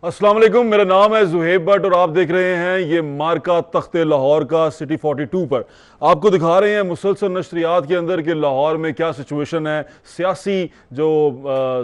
अस्सलाम वालेकुम, मेरा नाम है जुहेब भट्ट और आप देख रहे हैं ये मार्का तख्ते लाहौर का सिटी 42 पर। आपको दिखा रहे हैं मुसलसल नशरियात के अंदर कि लाहौर में क्या सिचुएशन है, सियासी जो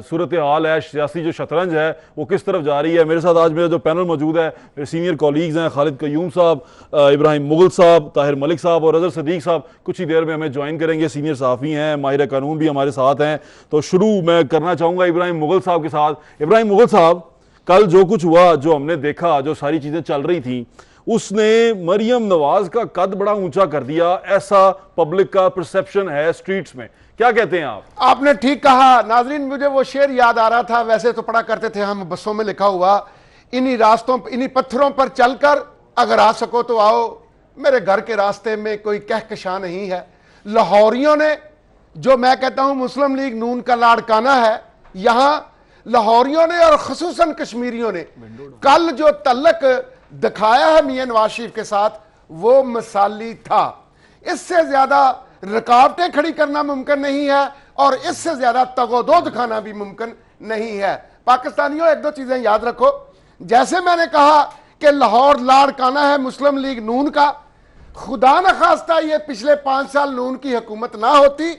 सूरत हाल है, सियासी जो शतरंज है वो किस तरफ जा रही है। मेरे साथ आज मेरा जो पैनल मौजूद है, मेरे सीनियर कॉलीग्स हैं खालिद कयूम साहब, इब्राहिम मुगल साहब, ताहिर मलिक साहब और अजहर सदीक साहब कुछ ही देर में हमें ज्वाइन करेंगे। सीनियर सहाफ़ी हैं, माहिर कानून भी हमारे साथ हैं। तो शुरू मैं करना चाहूँगा इब्राहिम मुगल साहब के साथ। इब्राहिम मुगल साहब, कल जो कुछ हुआ, जो हमने देखा, जो सारी चीजें चल रही थी, उसने मरियम नवाज का कद बड़ा ऊंचा कर दिया, ऐसा पब्लिक का परसेप्शन है स्ट्रीट्स में। क्या कहते हैं आप? आपने ठीक कहा नाजरीन, मुझे वो शेर याद आ रहा था। वैसे तो पढ़ा करते थे हम बसों में, लिखा हुआ इन्हीं रास्तों, इन्हीं पत्थरों पर चलकर अगर आ सको तो आओ, मेरे घर के रास्ते में कोई कहकशां नहीं है। लाहौरियों ने, जो मैं कहता हूं मुस्लिम लीग नून का लाड़काना है, यहां लाहौरियों ने और खसूसन कश्मीरियों ने कल जो तल्लक दिखाया है मियां नवाज शरीफ के साथ, वो मिसाली था। इससे ज्यादा रुकावटें खड़ी करना मुमकिन नहीं है और इससे ज्यादा तगोदो दिखाना भी मुमकिन नहीं है। पाकिस्तानियों, एक दो चीजें याद रखो। जैसे मैंने कहा कि लाहौर लाड़काना है मुस्लिम लीग नून का, खुदा न खास्ता ये पिछले 5 साल नून की हुकूमत ना होती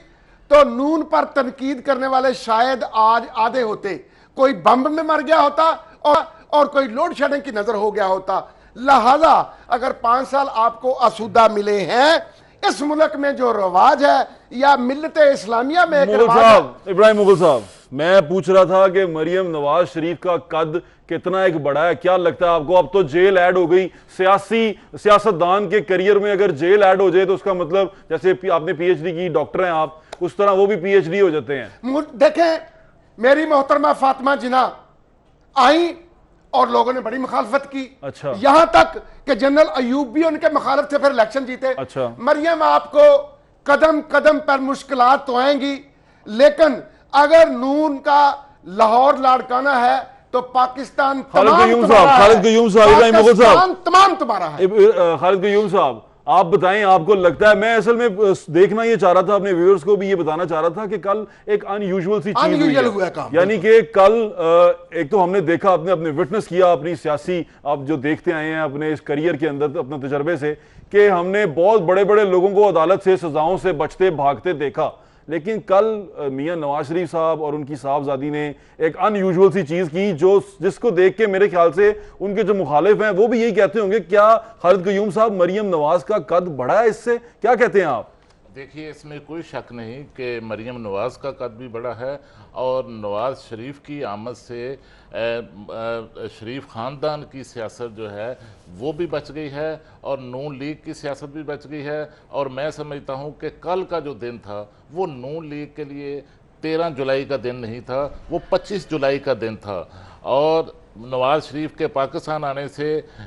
तो नून पर तनकीद करने वाले शायद आज आधे होते। कोई बम में मर गया होता और कोई लोड शेडिंग की नजर हो गया होता। लिहाजा अगर 5 साल आपको आसूदा मिले हैं, इस मुल्क में जो रवाज है या मिल्लत इस्लामिया में एक इब्राहिम मुगल साहब, मैं पूछ रहा था कि मरियम नवाज शरीफ का कद कितना एक बड़ा है, क्या लगता है आपको? अब तो जेल ऐड हो गई, सियासतदान के करियर में अगर जेल ऐड हो जाए तो उसका मतलब, जैसे आपने पीएचडी की, डॉक्टर हैं आप, उस तरह वो भी पीएचडी हो जाते हैं। देखें, मेरी मोहतरमा फातिमा जिना आई और लोगों ने बड़ी मुखालफत की। अच्छा। यहां तक कि जनरल अयूब भी उनके मुखालिफ थे, फिर इलेक्शन जीते। अच्छा। मरियम, आपको कदम कदम पर मुश्किलात तो आएंगी, लेकिन अगर नून का लाहौर लाड़काना है तो पाकिस्तान खालिद कयूम साहब, तमाम तुम्हारा है। खालिद कयूम साहब, आप बताएं, आपको लगता है? मैं असल में देखना ये चाह रहा था, अपने व्यूअर्स को भी ये बताना चाह रहा था कि कल एक अनयूजुअल सी चीज हुई है। यानी कि कल एक तो हमने देखा, अपने विटनेस किया अपनी सियासी, आप जो देखते आए हैं अपने इस करियर के अंदर अपने तजर्बे से, कि हमने बहुत बड़े बड़े लोगों को अदालत से सजाओं से बचते भागते देखा। लेकिन कल मियां नवाज शरीफ साहब और उनकी साहबजादी ने एक अनयूजुअल सी चीज की, जिसको देख के मेरे ख्याल से उनके जो मुखालिफ हैं वो भी यही कहते होंगे। क्या खालिद कयूम साहब, मरियम नवाज का कद बढ़ा है इससे? क्या कहते हैं आप? देखिए, इसमें कोई शक नहीं कि मरियम नवाज का कद भी बड़ा है और नवाज शरीफ की आमद से शरीफ ख़ानदान की सियासत जो है वो भी बच गई है और नून लीग की सियासत भी बच गई है। और मैं समझता हूँ कि कल का जो दिन था वो नून लीग के लिए 13 जुलाई का दिन नहीं था, वो 25 जुलाई का दिन था। और नवाज शरीफ के पाकिस्तान आने से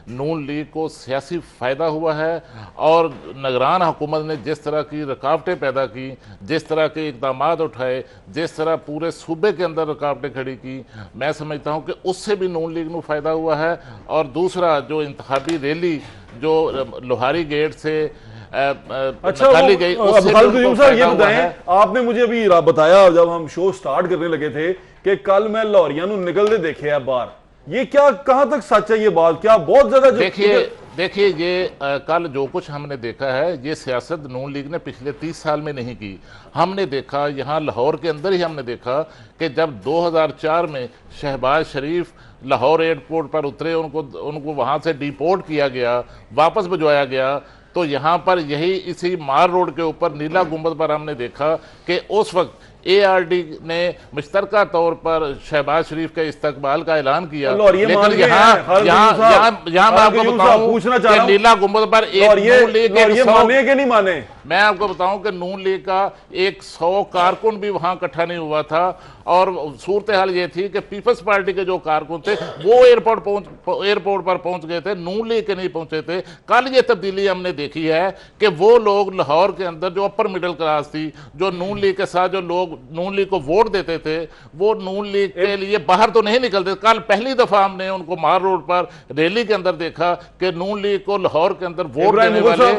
नून लीग को सियासी फ़ायदा हुआ है और निगरान हुकूमत ने जिस तरह की रुकावटें पैदा की, जिस तरह के इक़दाम उठाए, जिस तरह पूरे सूबे के अंदर रुकावटें खड़ी की, मैं समझता हूँ कि उससे भी नून लीग को फ़ायदा हुआ है। और दूसरा, जो इंतखाबी रैली जो लोहारी गेट से अच्छा गई, ये बताएं, आपने मुझे अभी बताया जब हम शो स्टार्ट करने लगे थे कि कल मैं लाहौरियां निकलते देखे हैं बाहर, ये क्या, कहां तक सच है ये बात? क्या बहुत ज्यादा? देखिए ये कल जो कुछ हमने देखा है, ये सियासत नून लीग ने पिछले 30 साल में नहीं की। हमने देखा, यहाँ लाहौर के अंदर ही हमने देखा कि जब 2004 में शहबाज शरीफ लाहौर एयरपोर्ट पर उतरे, उनको वहाँ से डिपोर्ट किया गया, वापस भिजवाया गया, तो यहाँ पर यही इसी मार रोड के ऊपर नीला गुंबद पर हमने देखा कि उस वक्त ARD ने मुश्तरका तौर पर शहबाज शरीफ के इस्तकबाल का ऐलान किया। लेकिन यहाँ मैं आपको बताऊं कि नीला गुंबद पर नहीं माने, मैं आपको बताऊं कि नून लीग का 100 कारकुन भी वहां इकट्ठा नहीं हुआ था। और सूरत हाल ये थी कि पीपल्स पार्टी के जो कारकुन थे वो एयरपोर्ट पर पहुंच गए थे, नून लीग के नहीं पहुंचे थे। कल ये तब्दीली हमने देखी है कि वो लोग लाहौर के अंदर जो अपर मिडिल क्लास थी, जो नून लीग के साथ जो लोग नून लीग को वोट देते थे, वो नून लीग के लिए बाहर तो नहीं निकलते। कल पहली दफा हमने उनको मार रोड पर रैली के अंदर देखा कि नून लीग को लाहौर के अंदर वोट देने वाले।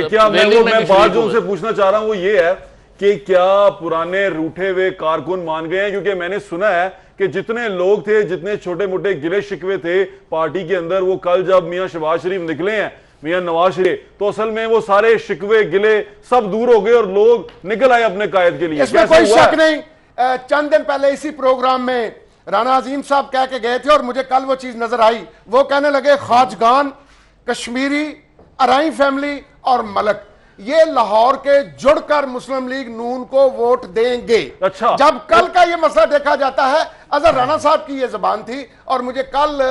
क्या मैं बात जो उनसे पूछना चाह रहा हूं वो ये है कि क्या पुराने रूठे हुए कारकुन मान गए हैं? क्योंकि मैंने सुना है कि जितने लोग थे, जितने छोटे मोटे गिले शिकवे थे पार्टी के अंदर, वो कल जब मियां शहबाज शरीफ निकले हैं, मियां नवाज शरीफ, तो असल में वो सारे शिकवे गिले सब दूर हो गए और लोग निकल आए अपने कायद के लिए। इसमें कोई शक नहीं। चंद दिन पहले इसी प्रोग्राम में राणा अजीम साहब कह के गए थे और मुझे कल वो चीज नजर आई। वो कहने लगे खाजगान, कश्मीरी, अराई फैमिली और मलक ये लाहौर के जुड़कर मुस्लिम लीग नून को वोट देंगे। अच्छा, जब कल का ये मसला देखा जाता है, अजहर राणा साहब की ये जबान थी और मुझे कल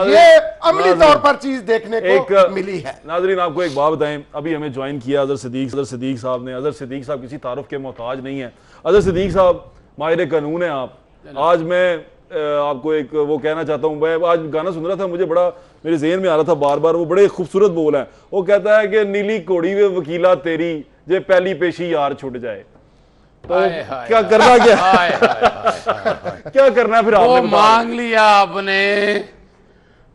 ये अमली तौर पर चीज देखने को मिली है। नाजरीन, आपको एक बात बताएं, अभी हमें ज्वाइन किया अजहर सिद्दीक साहब ने। अजहर सिद्दीक साहब किसी तारुफ के मोहताज नहीं है। अजहर सिद्दीक साहब माहिर कानून है आप। आज मैं आपको एक वो कहना चाहता हूँ, मैं आज गाना सुन रहा था, मुझे बड़ा मेरे ज़हन में आ रहा था बार बार, वो बड़े खूबसूरत बोल है। वो कहता है कि नीली घोड़ी वे वकीला तेरी जे पहली पेशी यार छुट जाए। तो क्या करना, क्या करना फिर आपने? मांग लिया आपने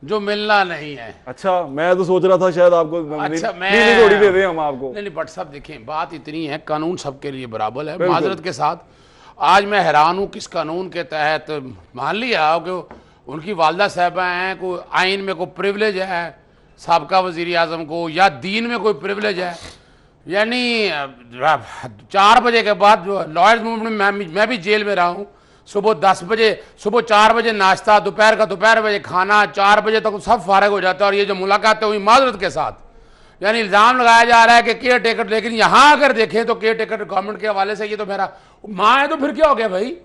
जो मिलना नहीं है। अच्छा, मैं तो सोच रहा था शायद आपको नीली घोड़ी दे दें हम आपको। नहीं भट्ट साहब देखें, बात इतनी है, कानून सबके लिए बराबर है। माजरत के साथ आज मैं हैरान हूँ किस कानून के तहत मान लिया कि उनकी वालदा साहबा हैं, कोई आइन में कोई प्रिविलेज है साबका वज़ीर आज़म को, या दीन में कोई प्रिविलेज है। यानी 4 बजे के बाद जो लॉयर्स मूवमेंट में मैं भी जेल में रहा हूँ, सुबह 10 बजे, सुबह 4 बजे नाश्ता, दोपहर का दोपहर बजे खाना, 4 बजे तक सब फारग हो जाता है। और ये जो मुलाकातें हुई माजरत के साथ, यानी इल्ज़ाम लगाया जा रहा है कि केयर टेकर, लेकिन यहाँ अगर देखें तो केयर टेकर गवर्नमेंट के हवाले से ये तो मेरा माँ है, तो फिर क्या हो गया भाई?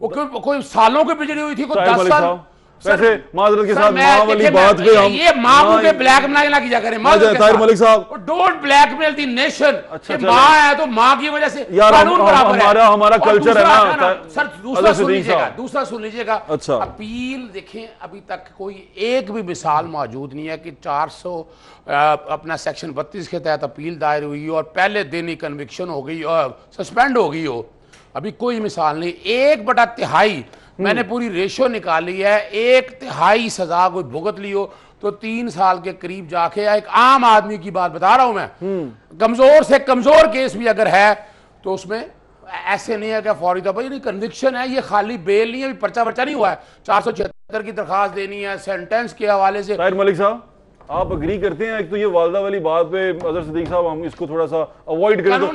वो क्यों कोई सालों की बिजली हुई थी, कोई 10 साल। वैसे माजरत के साथ माँ वाली बात पे हम ये माँ को के ब्लैकमेल ना किया करें। ताहिर मलिक साहब, डोंट ब्लैकमेल द नेशन। माँ है तो माँ की वजह से कानून बराबर है। हमारा कल्चर है ना सर। दूसरा सुन लीजिएगा। अच्छा, अपील देखें, अभी तक कोई एक भी मिसाल मौजूद नहीं है कि 400 अपना सेक्शन 32 के तहत अपील दायर हुई और पहले दिन ही कन्विक्शन हो गई और सस्पेंड हो गई हो। अभी कोई मिसाल नहीं। 1/3 मैंने पूरी रेशो निकाली है, 1/3 सजा कोई भुगत ली हो तो 3 साल के करीब जाके, एक आम आदमी की बात बता रहा हूं मैं, कमजोर से कमजोर केस भी अगर है तो उसमें ऐसे नहीं है कि फौरी तौर पर नहीं कन्विक्शन है, ये खाली बेल नहीं है, पर्चा नहीं हुआ है। 476 की दरखास्त देनी है सेंटेंस के हवाले से। ताहिर मलिक साहब, आप अग्री करते हैं? एक तो ये वालदा वाली बात पे अजहर सिद्दीक साहब, हम इसको थोड़ा सा अवॉइड करें तो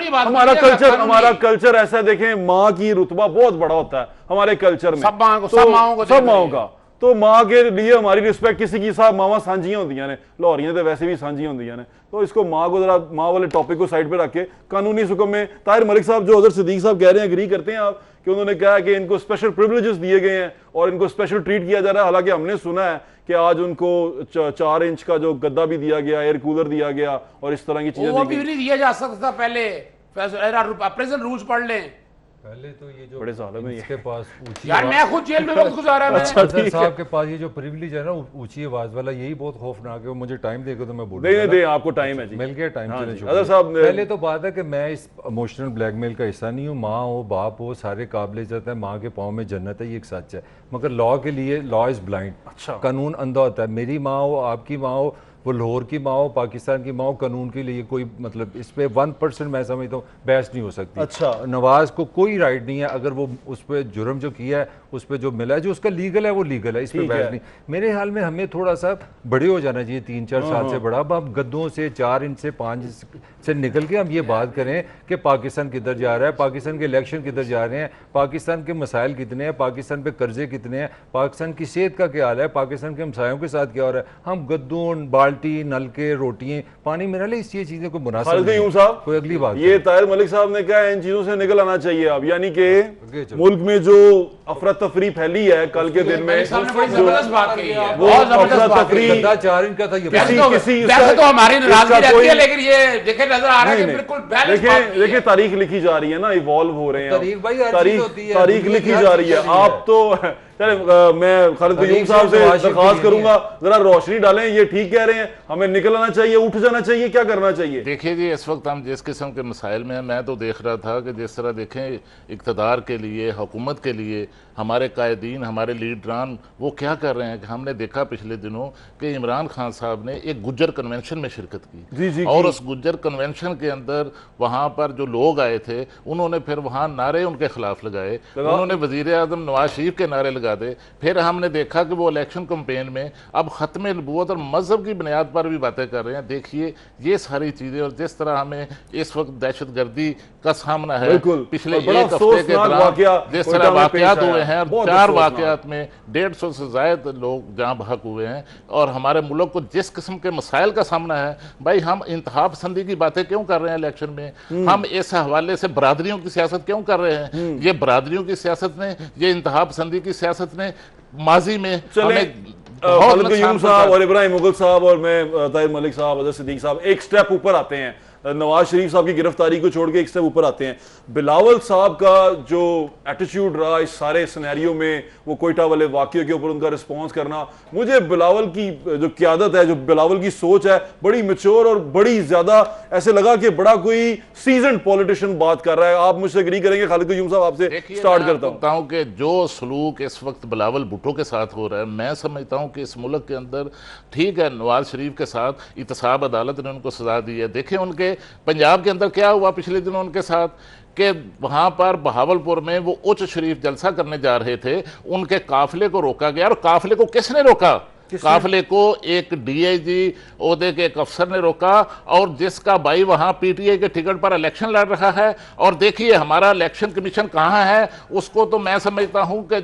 हमारा कल्चर ऐसा है। देखें, माँ की रुतबा बहुत बड़ा होता है हमारे कल्चर में, सब माओ का। तो माँ के लिए हमारी रिस्पेक्ट किसी की साहब मावा सांझियां होंदियां ने, लाहौरियां तो वैसे भी सांझियां होंदियां ने। तो इसको माँ को जरा, माँ वाले टॉपिक को साइड पे रख के कानूनी हुक्म में ताहिर मलिक साहब जो अजहर सिद्दीक साहब कह रहे हैं, एग्री करते हैं आप कि उन्होंने कहा कि इनको स्पेशल प्रिविलेजेस दिए गए हैं और इनको स्पेशल ट्रीट किया जा रहा है? हालांकि हमने सुना है कि आज उनको 4 इंच का जो गद्दा भी दिया गया, एयर कूलर दिया गया और इस तरह की चीजें वो भी नहीं दिया जा सकता था। पहले प्रेजेंट रूल्स पढ़ लें। पहले तो ये जो बड़े सालों में इसके पास यार मैं खुद जेल में वक्त गुजारा है। अच्छा, साहब के पास ये जो प्रिविलेज है ना ऊंची आवाज वाला, यही बहुत खौफनाक है। मुझे टाइम देगा तो मैं बोलूंगा। दे आपको टाइम है जी, मिल गया टाइम। अजहर साहब, पहले तो बात है कि मैं इस इमोशनल ब्लैकमेल का हिस्सा नहीं हूँ। माँ हो बाप हो सारे काबिल इज्जत है, माँ के पाँव में जन्नत है, ये एक सच है। मगर लॉ के लिए लॉ इज ब्लाइंड। अच्छा, कानून अंधा होता है। मेरी माँ हो, आपकी माँ हो, वो लाहौर की माँ हो, पाकिस्तान की माँ हो, कानून के लिए कोई मतलब इस पे 1% मैं समझता हूँ बहस नहीं हो सकती। अच्छा, नवाज को कोई राइट नहीं है, अगर वो उस पर जुर्म जो किया है उस पर जो मिला है, जो उसका लीगल है वो लीगल है, इस पर बहस नहीं। मेरे ख्याल में हमें थोड़ा सा बड़े हो जाना चाहिए, 3-4 साल से बड़ा। अब हम गद्दों से 4 इंच से 5 इंच से निकल के हम ये बात करें कि पाकिस्तान किधर जा रहा है, पाकिस्तान के इलेक्शन किधर जा रहे हैं, पाकिस्तान के मसाइल कितने हैं, पाकिस्तान पे कर्जे कितने हैं, पाकिस्तान की सेहत का क्या हाल है, पाकिस्तान के हमसायों के साथ क्या हो रहा है। हम गद्दों, बाल्टी, नलके, रोटियां, पानी मेरा ले इस चीजें को मुनासिब साहब, कोई अगली बात। ये ताहिर मलिक साहब ने कहा इन चीजों से निकल आना चाहिए अब, यानी कि मुल्क में जो अफरा तफरी फैली है कल के दिन में, जबरदस्त बात कही है, वो अफरा तफरी 4 इंच का था। ये वैसे तो हमारी नाराजगी रहती है, लेकिन ये देखे नजर आ रहा है कि बिल्कुल बैलेंस बात है। देखिए तारीख लिखी जा रही है ना, इवॉल्व हो रहे हैं, तारीख भाई तारीख लिखी जा रही है। आप तो चले मैं खालिद कयूम साहब से दरखास्त करूंगा, जरा रोशनी डालें, ये ठीक कह रहे हैं, हमें निकलना चाहिए, उठ जाना चाहिए, क्या करना चाहिए? देखिए जी, इस वक्त हम जिस किस्म के मसाइल में हैं, मैं तो देख रहा था कि जिस तरह देखें इक़्तिदार के लिए, हुकूमत के लिए हमारे कायदीन, हमारे लीडरान वो क्या कर रहे हैं कि हमने देखा पिछले दिनों कि इमरान खान साहब ने एक गुज्जर कन्वेंशन में शिरकत की और उस गुज्जर कन्वेंशन के अंदर वहाँ पर जो लोग आए थे उन्होंने फिर वहाँ नारे उनके खिलाफ लगाए, उन्होंने वज़ीर आज़म नवाज शरीफ के नारे लगा दे। फिर हमने देखा कि वो इलेक्शन कैंपेन में अब ख़त्म नबूवत और मजहब की बुनियाद पर भी बातें कर रहे हैं। देखिए ये सारी चीज़ें, और जिस तरह हमें इस वक्त दहशत गर्दी का सामना है, पिछले एक हफ्ते के दौरान जिस तरह वाक़यात हुए हैं, और 4 वाक़यात में 150 से ज़ायद लोग जहाँ बहक हुए हैं, और हमारे मुल्क को जिस किस्म के मसाइल का सामना है, भाई हम इंतहा पसंदी की बातें क्यों कर रहे हैं इलेक्शन में? हम इस हवाले से बरादरियों की सियासत क्यों कर रहे हैं? ये बरादरियों की सियासत ने, ये इंतहा पसंदी की सियासत ने माजी में खालिद कयूम साहब और इब्राहिम मुगल साहब और मैं ताहिर मलिक साहब, अजहर सिद्दीकी साहब एक स्टेप ऊपर आते हैं, नवाज शरीफ साहब की गिरफ्तारी को छोड़ के एक स्टेप ऊपर आते हैं। बिलावल साहब का जो एटीट्यूड रहा इस सारे सिनेरियो में, वो कोयटा वाले वाकये के ऊपर उनका रिस्पॉन्स करना, मुझे बिलावल की जो क़यादत है, जो बिलावल की सोच है, बड़ी मैच्योर और बड़ी ज्यादा ऐसे लगा कि बड़ा कोई सीजन्ड पॉलिटिशियन बात कर रहा है। आप मुझसे एग्री करेंगे? खालिद कयूम साहब आपसे स्टार्ट करता हूं कि जो सलूक इस वक्त बिलावल भुट्टो के साथ हो रहा है, मैं समझता हूं कि इस मुल्क के अंदर ठीक है, नवाज शरीफ के साथ इत्तेसाब अदालत ने उनको सजा दी है। देखें उनके पंजाब के अंदर क्या हुआ पिछले दिनों उनके साथ, कि वहां पर बहावलपुर में वो उच्च शरीफ जलसा करने जा रहे थे, उनके काफिले को रोका गया। और काफिले को किसने रोका? काफिले को एक डीआईजी ओहदे के एक अफसर ने रोका, और जिसका भाई वहां पीटीआई के टिकट पर इलेक्शन लड़ रहा है। और देखिए हमारा इलेक्शन कमीशन कहां है, उसको तो मैं समझता हूं कि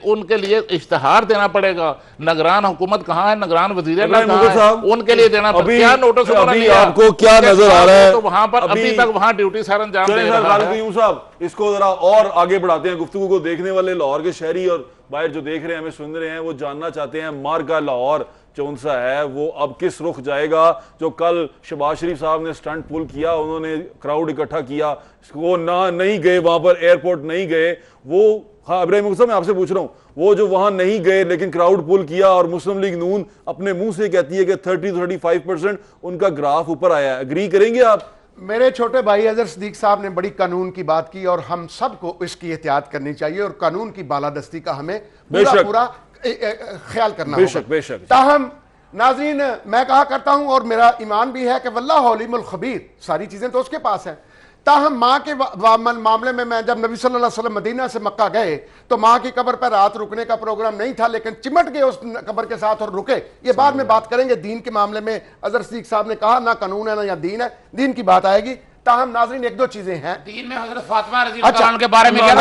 उनके लिए इश्तिहार देना पड़ेगा। निगरान हुकूमत कहां है, निगरान वजीर उनके लिए देना पड़ेगा। क्या नोटिस आपको क्या नजर आ रहा है? तो वहां पर अभी तक वहां ड्यूटी सर अंजाम दे रहा है। साहब इसको जरा और आगे बढ़ाते हैं, गुफ्तगू को देखने वाले लाहौर के शहरी और बाहर जो देख रहे हैं, हमें सुन रहे हैं, वो जानना चाहते हैं मार्का लाहौर कौन सा है, वो अब किस रुख जाएगा। जो कल शहबाज शरीफ साहब ने स्टंट पुल किया, उन्होंने क्राउड इकट्ठा किया, वो नहीं गए वहां पर, एयरपोर्ट नहीं गए वो। हाँ इब्राहिम साहब मैं आपसे पूछ रहा हूं, वो जो वहां नहीं गए लेकिन क्राउड पुल किया, और मुस्लिम लीग नून अपने मुंह से कहती है कि 30-35% उनका ग्राफ ऊपर आया है, एग्री करेंगे आप? मेरे छोटे भाई अजहर सिद्दीक साहब ने बड़ी कानून की बात की, और हम सबको इसकी एहतियात करनी चाहिए, और कानून की बालादस्ती का हमें पूरा ख्याल करना होगा। बेशक। ताहम नाज़रीन, मैं कहा करता हूं और मेरा ईमान भी है कि वल्लाहु अलीमुल खबीर, सारी चीजें तो उसके पास हैं। ताहम माँ के मामले में, मैं जब नबी सल्लल्लाहु अलैहि वसल्लम मदीना से मक्का गए तो माँ की कब्र पर रात रुकने का प्रोग्राम नहीं था, लेकिन चिमट गए उस कब्र के साथ और रुके। ये बाद में बात करेंगे। दीन के मामले में अजहर सिद्दीक साहब ने कहा ना कानून है ना या दीन है, दीन की बात आएगी। ताहम नाज़रीन एक दो चीजें हैं दीन में, हज़रत फातिमा रज़ी अल्लाह अन्हा के बारे में क्या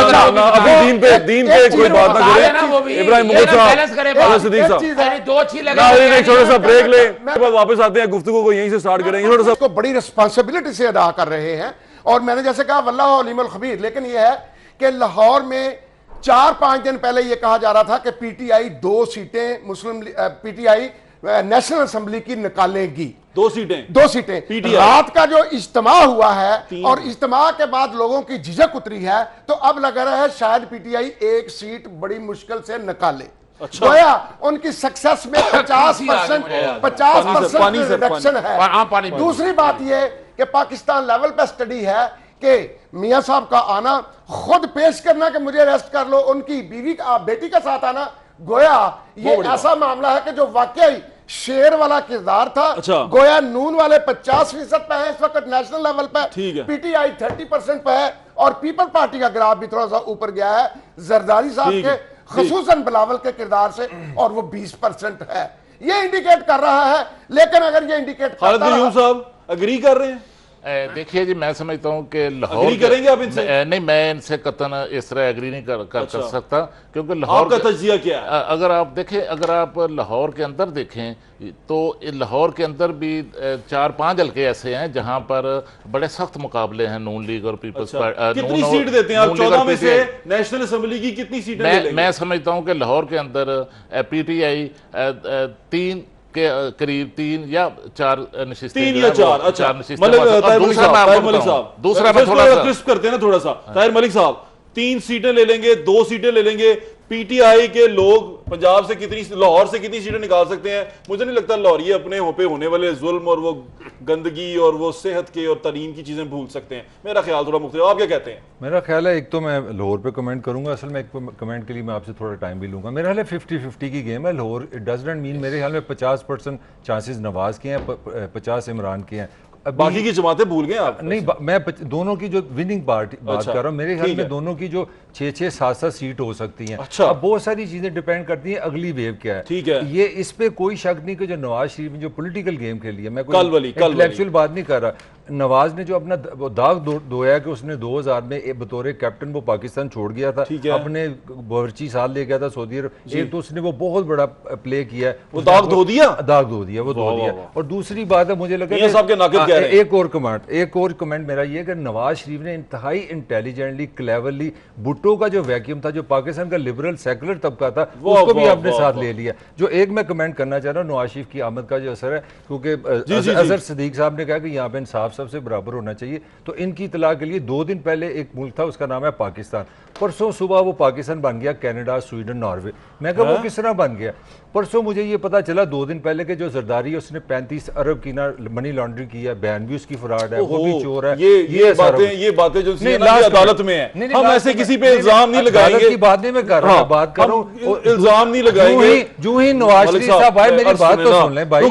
अभी दीन पे कोई बात ना करें। इब्राहिम मुगल साहब, सिद्दीक साहब, दो अच्छी लगे, छोटा सा ब्रेक ले, वापस आते हैं, गुफ्तगू को यहीं से स्टार्ट करेंगे। थोड़ा सा बड़ी रिस्पॉन्सिबिलिटी से अदा कर रहे हैं, और मैंने जैसे कहा वल्लाहु अलीमुल खबीर। लेकिन यह है कि लाहौर में 4-5 दिन पहले यह कहा जा रहा था कि पीटीआई 2 सीटें मुस्लिम पीटीआई नेशनल असेंबली की निकालेगी। 2 सीटें रात का जो इज्तिमा हुआ है, और इज्तिमा के बाद लोगों की झिझक उतरी है, तो अब लग रहा है शायद पीटीआई 1 सीट बड़ी मुश्किल से निकाले। गोया उनकी सक्सेस में 50% रिडक्शन है। दूसरी बात यह कि पाकिस्तान लेवल पर स्टडी है कि मियां साहब का आना, खुद पेश करना कि मुझे अरेस्ट कर लो, उनकी बीवी बेटी के साथ आना, गोया ये ऐसा मामला है कि जो वाकई शेर वाला किरदार था। गोया नून वाले 50% पे है इस वक्त नेशनल लेवल पे, पीटीआई 30% पे है, और पीपल पार्टी का ग्राफ भी थोड़ा सा ऊपर गया है जरदारी साहब के, खसूसन बिलावल के किरदार से, और वो 20% है। ये इंडिकेट कर रहा है। लेकिन अगर ये इंडिकेट साहब एग्री कर रहे हैं? देखिए जी, मैं समझता हूं कि लाहौर करेंगे आप इनसे? नहीं, मैं इनसे कतन इस तरह एग्री नहीं कर सकता, क्योंकि लाहौर का तजिया क्या है? अगर आप देखें, अगर आप लाहौर के अंदर देखें तो लाहौर के अंदर भी 4-5 हल्के ऐसे हैं जहां पर बड़े सख्त मुकाबले हैं नून लीग और पीपल्स पार्टी। कितनी सीट देते हैं आप? 14 में से नेशनल असेंबली की कितनी सीटें? मैं समझता हूं कि लाहौर के अंदर पीटीआई 3 के करीब 3 या 4 नशिस्तें, 3 या 4। अच्छा, दूसरा मैं थोड़ा क्रिस्प करते हैं ना थोड़ा सा। ताहिर मलिक साहब 3 सीटें ले लेंगे, 2 सीटें ले लेंगे, पीटीआई के लोग पंजाब से कितनी, लाहौर से कितनी सीटें निकाल सकते हैं? मुझे नहीं लगता लाहौरी अपने पे होने वाले जुल्म और वो गंदगी और वो सेहत के और तालीम की चीजें भूल सकते हैं। मेरा ख्याल थोड़ा मुख्तलिफ, आप क्या कहते हैं? मेरा ख्याल है, एक तो मैं लाहौर पे कमेंट करूंगा, असल में एक कमेंट के लिए मैं आपसे थोड़ा टाइम भी लूंगा। मेरा ख्याल है 50-50 की गेम है Lahore. It does not mean, मेरे ख्याल में 50% चांसेस नवाज के हैं, 50 इमरान के हैं। बाकी की जमातें भूल गए आप? नहीं, मैं दोनों की जो विनिंग पार्टी बात अच्छा, कर रहा हूँ, मेरे ख्याल ठीक में है। दोनों की जो 6-6, 7-7 सीट हो सकती हैं। अच्छा। अब बहुत सारी चीजें डिपेंड करती हैं अगली वेव क्या है। ठीक है। ये इस पे कोई शक नहीं कि जो नवाज शरीफ ने जो पॉलिटिकल गेम खेली है, मैं कोई कल वाली इंटेलेक्चुअल बात नहीं कर रहा, नवाज ने जो अपना वो दाग धोया कि उसने 2000 में बतौर कैप्टन वो पाकिस्तान छोड़ गया था, ठीक है। अपने बावर्ची साल ले गया था सऊदी अरब। एक तो उसने वो बहुत बड़ा प्ले किया है, वो दाग धो दिया? दाग धो दिया, वो धो दिया। और दूसरी बात है, मुझे लगा मियां साहब के नाकिद कह रहे हैं। एक और कमेंट मेरा ये कि नवाज शरीफ ने इंतहाई इंटेलिजेंटली, क्लेवरली भुट्टो का जो वैक्यूम था, जो पाकिस्तान का लिबरल सेकुलर तबका था, उसको भी आपने साथ ले लिया। जो एक मैं कमेंट करना चाह रहा हूँ, नवाज शरीफ की आमद का जो असर है, क्योंकि अजहर सिद्दीक साहब ने कहा कि यहाँ पे इंसाफ सबसे बराबर होना चाहिए, तो इनकी इतला के लिए 2 दिन पहले एक मुल्क था, उसका नाम है पाकिस्तान। परसों सुबह वो पाकिस्तान बन गया कनाडा, स्वीडन, नॉर्वे। मैं कहा वो किस तरह बन गया? परसों मुझे ये पता चला 2 दिन पहले के जो जरदारी है, उसने 35 अरब की ना मनी लॉन्ड्रिंग की है, बयान भी उसकी फ्रॉड है, वो भी चोर है। ये बातें जो अदालत में है, हम ऐसे किसी पे इल्जाम नहीं लगाएंगे। की बात नहीं मैं कर रहा हूँ, बात कर रहा हूँ, इल्जाम नहीं लगाएंगे। जो ही नवाज शरीफ साहब आए, मेरी बात तो सुन लें भाई,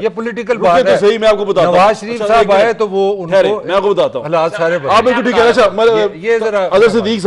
ये पॉलिटिकल बात है। सही, मैं आपको बताता हूं। नवाज शरीफ साहब आए तो वो उनको, मैं आपको बताता हूं हालात सारे आप बिल्कुल ठीक है। अच्छा, ये जरा अजहर सिद्दीक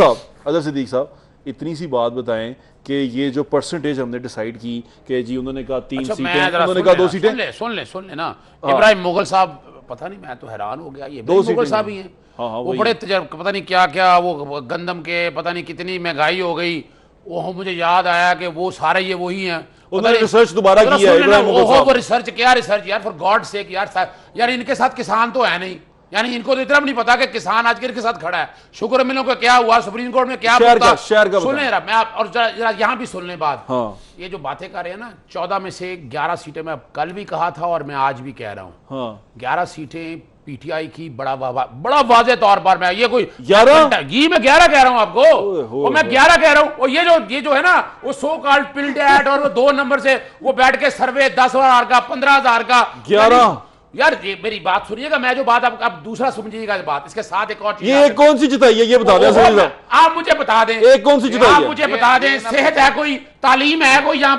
साहब इतनी सी बात बताएं कि ये जो परसेंटेज हमने डिसाइड की कि जी उन्होंने कहा 3 सीटें, उन्होंने कहा 2 सीटें। सुन ले ना, इब्राहिम मुगल साहब, पता नहीं, मैं तो हैरान हो गया, ये 2 मुगल साहब ही हैं। वो बड़े पता नहीं क्या क्या, वो गंदम के पता नहीं कितनी महंगाई हो गई, वो मुझे याद आया कि वो सारे ये वही हैं। उन्होंने रिसर्च दोबारा की है इब्राहिम मुगल साहब। वो रिसर्च, क्या रिसर्च यार, फॉर गॉड सेक यार इनके साथ किसान तो है नहीं, यानी इनको तो इतना भी नहीं पता कि किसान आज के साथ खड़ा है। शुक्र मिलों का क्या हुआ, सुप्रीम कोर्ट में क्या सुने रहा मैं आप, और जरा यहाँ भी सुन लें बात। हाँ। ये जो बातें कर रहे हैं ना, 14 में से 11 सीटें, मैं कल भी कहा था और मैं आज भी कह रहा हूँ, हाँ। 11 सीटें पीटीआई की, बड़ा वाजे तौर पर मैं ये कोई 11 मैं 11 कह रहा हूं आपको, और मैं 11 कह रहा हूं। और ये जो है ना, वो सो कॉल्ड पिल्डेट और वो 2 नंबर से वो बैठ के सर्वे 10,000 का, 15,000 का, 11 यार ये मेरी बात सुनिएगा, मैं जो बात आप दूसरा समझिएगा बात, इसके साथ एक और चीज, ये कौन सी जिताई है ये बता दें आप मुझे बता दें, एक कौन सी जिताई है? आप मुझे बता दें, सेहत है कोई, तालीम है कोई, यहाँ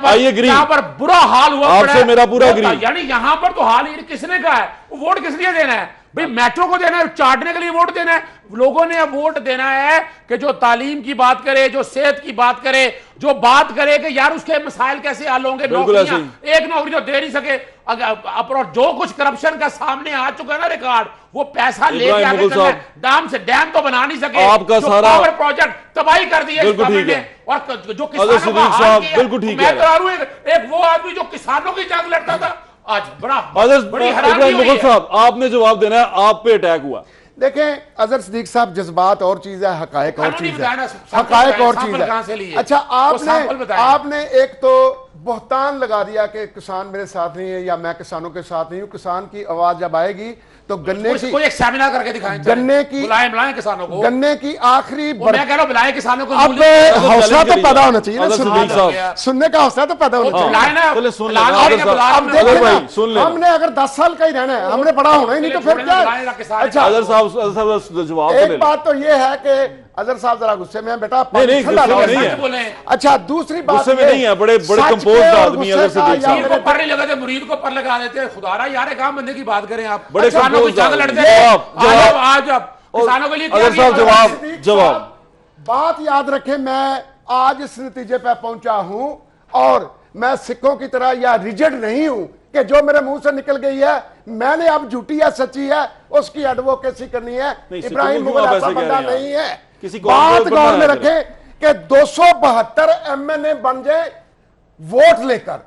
पर बुरा हाल हुआ आपसे मेरा पूरा एग्री। यानी यहाँ पर तो हाल ही किसने कहा है, वोट किस लिए देना है भाई? मेट्रो को देना है, चाटने के लिए वोट देना है? लोगों ने अब वोट देना है कि जो तालीम की बात करे, जो सेहत की बात करे, जो बात करे कि यार उसके मसाइल कैसे हल होंगे। नौकरियां, एक नौकरी तो दे नहीं सके, और जो कुछ करप्शन का सामने आ चुका है ना रिकॉर्ड, वो पैसा लेके आगे चलना है, डैम से डैम तो बना नहीं सके, आपका सारा पावर प्रोजेक्ट तबाही कर दिया इस गवर्नमेंट ने। और जो किसानों का हाल किया, बिल्कुल ठीक है, मैं कह रहा हूं एक वो आदमी जो किसानों की जंग लड़ता था, आज बड़ी हैरानी हुई है। साहब आपने जवाब देना है, आप पे अटैक हुआ। देखें अजहर सिद्दीक साहब, जज्बात और चीज है, हकायक और चीज है, हकायक और चीज है। अच्छा, आपने एक तो बहतान लगा दिया कि किसान मेरे साथ नहीं है या मैं किसानों के साथ नहीं हूं। किसान की आवाज जब आएगी तो गन्ने की कोई एक सेमिनार करके दिखाएं, गन्ने की बुलाएं किसानों को, गन्ने की आखिरी मैं कह रहा हूं बुलाएं किसानों को। अब हौसला तो पैदा होना चाहिए ना, सुनने का हौसला तो पैदा होना चाहिए। हमने अगर 10 साल का ही रहना है, हमने बड़ा होना ही नहीं, तो फिर क्या? अच्छा, अजहर साहब जवाब एक बात तो ये है कि अजहर साहब जरा गुस्से में बेटा, अच्छा दूसरी बात नहीं है, बड़े कंपोज्ड आदमी पर लगा थे, मुरीद को पर लगा देते हैं। खुदारा यार काम बनने की बात करें आप, बड़े किसानों की जंग लड़ते हैं आज, किसानों के लिए जवाब। बात याद रखें, मैं आज इस नतीजे पर पहुंचा हूं और मैं सिखों की तरह या रिजिड नहीं हूं कि जो मेरे मुंह से निकल गई है मैंने अब झूठी है सच्ची है उसकी एडवोकेसी करनी है। इब्राहिम मुगल ऐसा बंदा नहीं है। बात गौर में रखें कि 272 एमएनए बन जाए वोट लेकर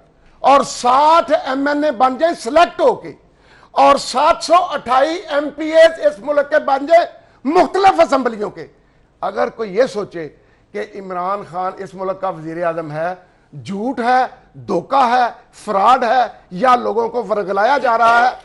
और 60 एमएनए बन जाए सिलेक्ट होके और 728 एमपीएस इस मुल्क के बन जाए मुख्तलिफ असम्बलियों के। अगर कोई ये सोचे कि इमरान खान इस मुल्क का वजीर आजम है, झूठ है, धोखा है, फ्रॉड है या लोगों को वर्गलाया जा रहा है।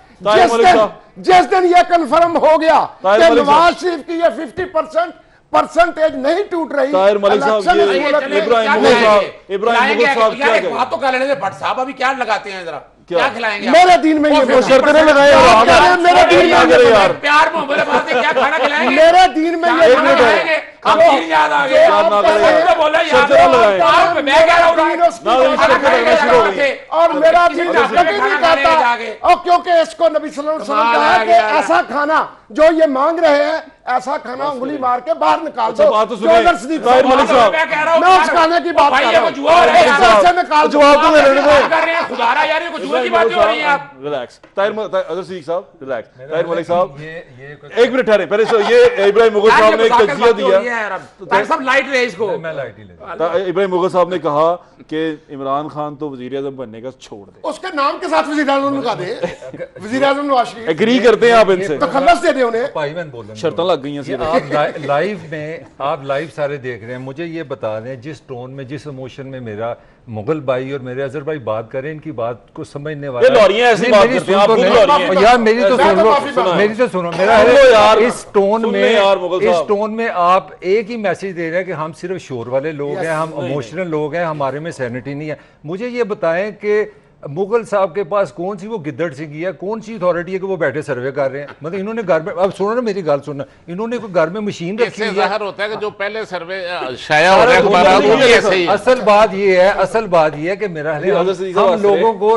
जिस दिन यह कंफर्म हो गया कि नवाज शरीफ की ये 50% परसेंटेज नहीं टूट रही। ताहिर मलिक साहब, इलेक्शन ये इस मुल्क में- इब्राहिम मुगल साहब क्या कहें? बात तो कर लेने दे, भट्ट साहब अभी क्या लगाते हैं जरा, क्या खिलाएंगे आप? मेरे दिन में ये वो शर्तें लगाए आप कह रहे हैं मेरे दिन में करे यार। प्यार मोहब्बत बात है, क्या खाना खिलाएंगे? मेरे दिन में क्या ये खाना खिलाएंगे? हम जो- तीन याद आ जो गए, आप ना कह करें रहे यार। हैं, बोला याद शर्तें आ लगाए। आप मैं कह रहा हूँ दिन उसकी ना, खाना शर्तें खाएंगे लगाना शुरू हो गई। थे। और मेरा किसी दिन ने आपने कभी नहीं खाना खाने खाता। जाके। और क्योंकि इसको नबी सल्लल्लाहु अलैहि वसल्लम ने कमाल कहा है कि यार। ऐसा खाना जो ये मांग रहे हैं, ऐसा खाना उंगली मार के बाहर निकाल अच्छा, दो। बात तो जो सुनिए। अगर सदीक ताहिर साहब- मलिक साहब, मैं कह रहा हूँ मैं उस खाने की बात भाई, कर ये रहा हूँ। वो जुआ हो रहा है यार। ऐसे निकाल दो। जवाब तो दे आप रहे बात थे। कर रहे हैं खुदारा यार, ये कुछ जुआ की इब्राहिम बात मुगल हो रही है आप। साहब, रिलैक्स। अदर सिद्दीक साहब, रिलैक्स। ताहिर मलिक साहब, ये कुछ- एक मिनट ठहरे पहले। ये इब्राहिम मुगल साहब ने एक तजिया दिया। सब लाइट रहे इसको। मैं लाइट ही ले इब्राहिम मुगल साहब ने कहा कि इमरान खान तो वजीर आजम बनने का छोड़ दे। उसके नाम के साथ वज़ीर आज़म लगा दे, वज़ीर आज़म नवाज शरीफ। एग्री करते हैं आप इनसे? तो खल्लस दे दे उन्हें। भाई मैं बोल रहा हूँ, शर्तें लग गई हैं ये सीधे। आप आप लाइव सारे देख रहे हैं। मुझे ये बता दें, जिस टोन में, जिस इमोशन में मेरा मुगल भाई और मेरे अजहर भाई बात करें, इनकी बात को समझने वाला ये लौरियां ऐसी नहीं, बात मेरी करते हैं, सुन आप तो खुद नहीं। लौरियां हैं। यार मेरी तो मैं सुन तो लो, माफी मांग- मेरी तो सुनो। मेरा सुन लो यार, इस टोन सुन में, ले यार मुगल इस साहब। टोन में आप एक ही मैसेज दे रहे हैं कि हम सिर्फ शोर वाले लोग हैं, हम इमोशनल लोग हैं, हमारे में सैनिटी नहीं है। मुझे ये बताएं कि मुगल साहब के पास कौन सी वो गिद्दड़ सी है, कौन सी अथॉरिटी है कि वो बैठे सर्वे कर रहे हैं? मतलब इन्होंने घर में, अब सुनो ना मेरी गाल सुनना, इन्होंने कोई घर में मशीन रखी इससे हुई है। जाहिर होता है कि जो पहले सर्वे शाया हो रहा है अखबार वो भी ऐसे ही है। असल बात ये है कि मेरा हम